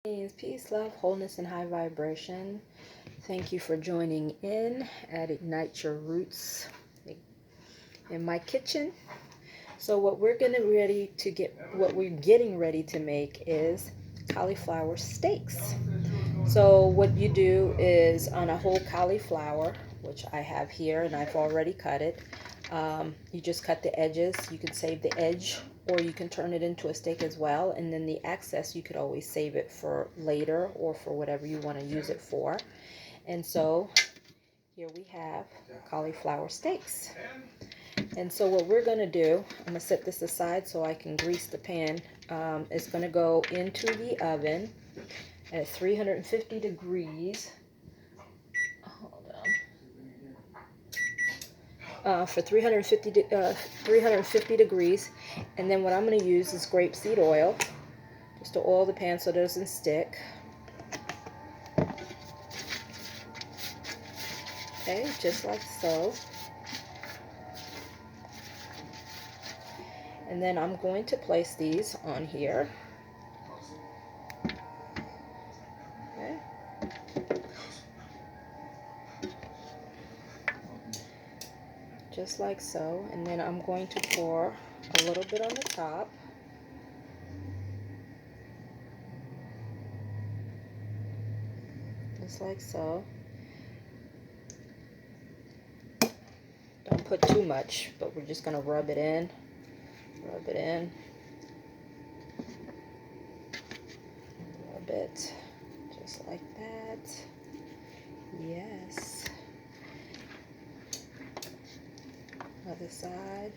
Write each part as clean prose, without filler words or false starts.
Peace, love, wholeness, and high vibration. Thank you for joining in at Ignite Your Roots in my kitchen. So what we're getting ready to make is cauliflower steaks. So what you do is on a whole cauliflower, which I have here and I've already cut it, you just cut the edges. You can save the edge or you can turn it into a steak as well, and then the excess you could always save it for later or for whatever you want to use it for. And so here we have cauliflower steaks. And so what we're going to do, I'm going to set this aside so I can grease the pan. It's going to go into the oven at 350 degrees. Hold on. For 350 degrees. And then what I'm going to use is grapeseed oil, just to oil the pan so it doesn't stick. Okay, just like so. And then I'm going to place these on here. Okay. Just like so. And then I'm going to pour a little bit on the top. Just like so. Don't put too much, but we're just going to rub it in. Rub it in. Rub it. Just like that. Yes. Other side.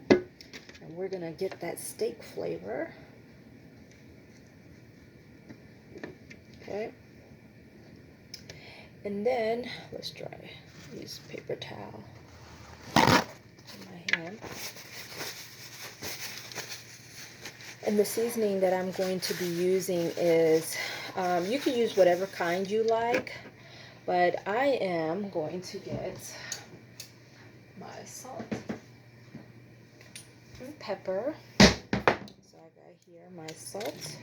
And we're going to get that steak flavor. Okay. And then, let's try. Use paper towel in my hand. And the seasoning that I'm going to be using is, you can use whatever kind you like, but I am going to get my salt and pepper. So I got here my salt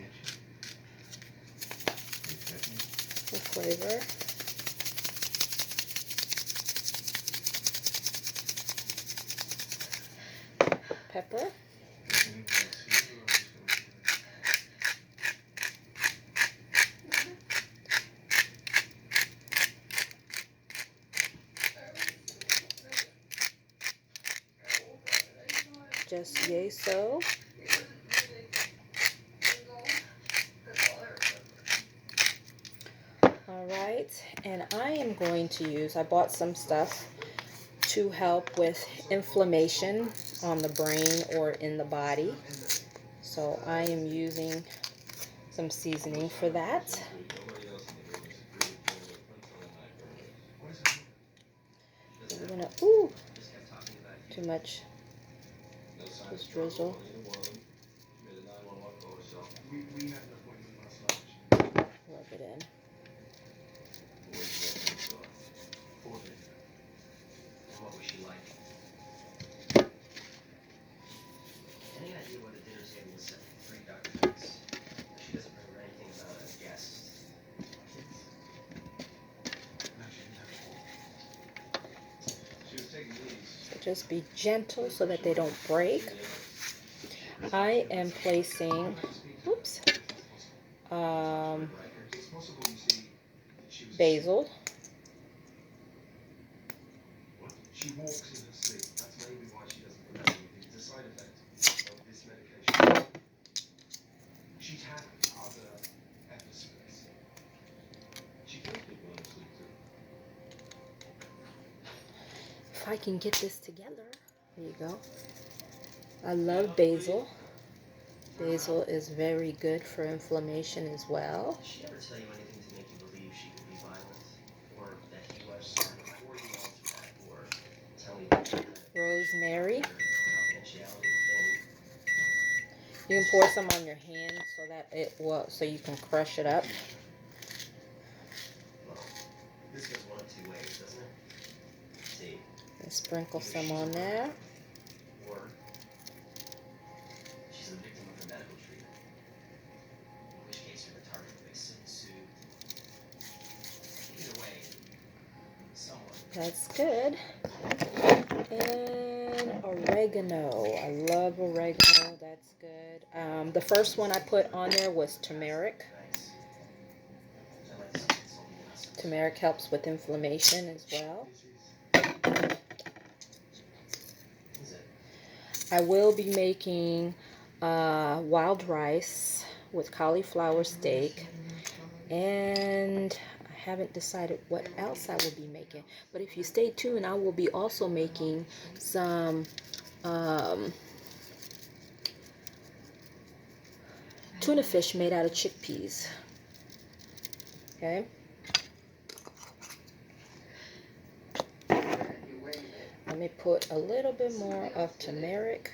for flavor. Pepper. Just yay so. Alright, and I am going to use, I bought some stuff to help with inflammation on the brain or in the body. So I am using some seasoning for that. So we're gonna, too much. Just drizzle. Rub it in. Any idea what the dinner's going to be set for 3 Dr. Fix? She doesn't remember anything about a guest. She was taking these. So just be gentle so that they don't break. I am placing, basil. She walks in her sleep. That's maybe why she doesn't remember anything. It's a side effect of this medication. She's had other episodes. She kills people in her sleep too. If I can get this together. There you go. I love basil. Basil is very good for inflammation as well. Did she ever tell you anything to make you believe she could be violent? Or that he was before you went through that? Or tell me about that Rosemary. confidentiality thing? You can pour some on your hand so that it will, so you can crush it up. Well, this goes one of 2 ways, doesn't it? See? And sprinkle some on there. Or she's a victim of her medical treatment. In which case you're the target That's good. And oregano. I love oregano. That's good. The first one I put on there was turmeric. Turmeric helps with inflammation as well. I will be making wild rice with cauliflower steak, and I haven't decided what else I will be making, but if you stay tuned, I will be also making some tuna fish made out of chickpeas. Okay. Let me put a little bit more of turmeric.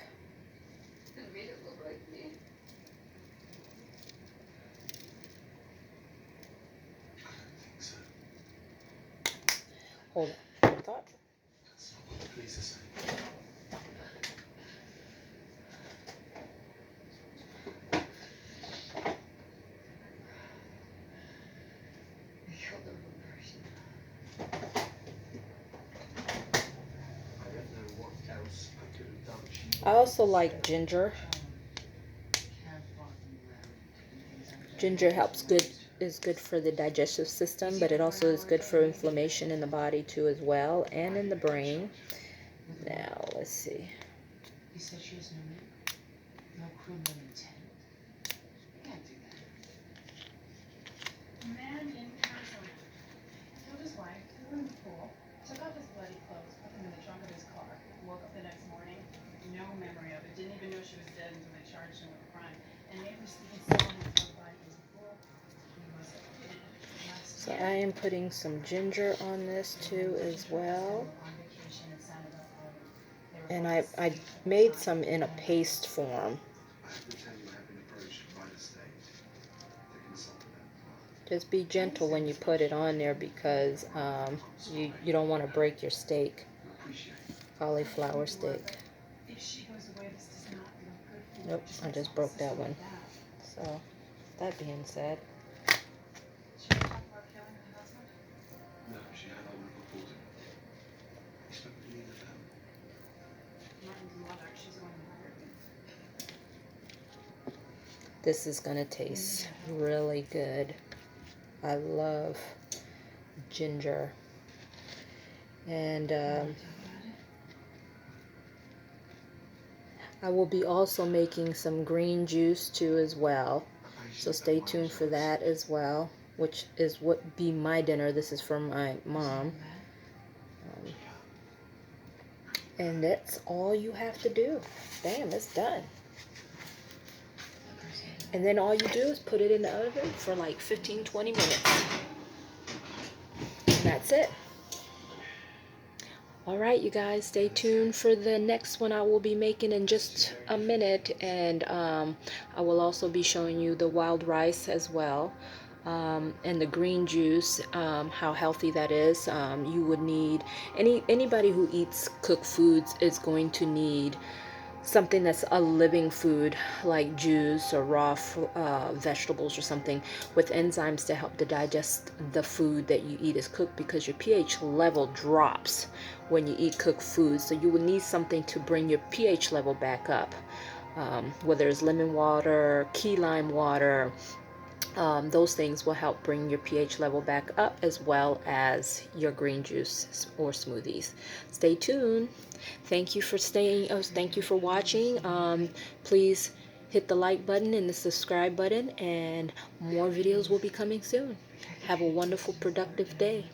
Hold on. Thought. I also like ginger. Ginger is good for the digestive system, but it also is good for inflammation in the body too as well, and in the brain. Now, let's see. He said she has no criminal intent. You can't do that. A man in Arizona killed his wife, threw her in the pool, took off his bloody clothes, put them in the trunk of his car, woke up the next morning, no memory of it, didn't even know she was dead until they charged him with a crime. And neighbors even saw him from the body in the pool. He was hidden. So I am putting some ginger on this too as well. And I made some in a paste form. Just be gentle when you put it on there, because you don't want to break your steak. Cauliflower steak. Nope, I just broke that one. So, that being said. No, she had I would have reported. He spoke with me in the family. Martin's mother, she's the one who hired me. This is going to taste really good. I love ginger. And I will be also making some green juice too as well. So stay tuned for that as well, which is what be my dinner. This is from my mom. And that's all you have to do. Bam, it's done. And then all you do is put it in the oven for like 15-20 minutes. And that's it. Alright, you guys, stay tuned for the next one I will be making in just a minute. And I will also be showing you the wild rice as well. And the green juice, how healthy that is. You would need, anybody who eats cooked foods is going to need something that's a living food, like juice or raw vegetables or something with enzymes to help to digest the food that you eat as cooked, because your pH level drops when you eat cooked food. So you will need something to bring your pH level back up, whether it's lemon water, key lime water. Those things will help bring your pH level back up, as well as your green juice or smoothies. Stay tuned. Thank you for thank you for watching. Please hit the like button and the subscribe button, and more videos will be coming soon. Have a wonderful, productive day.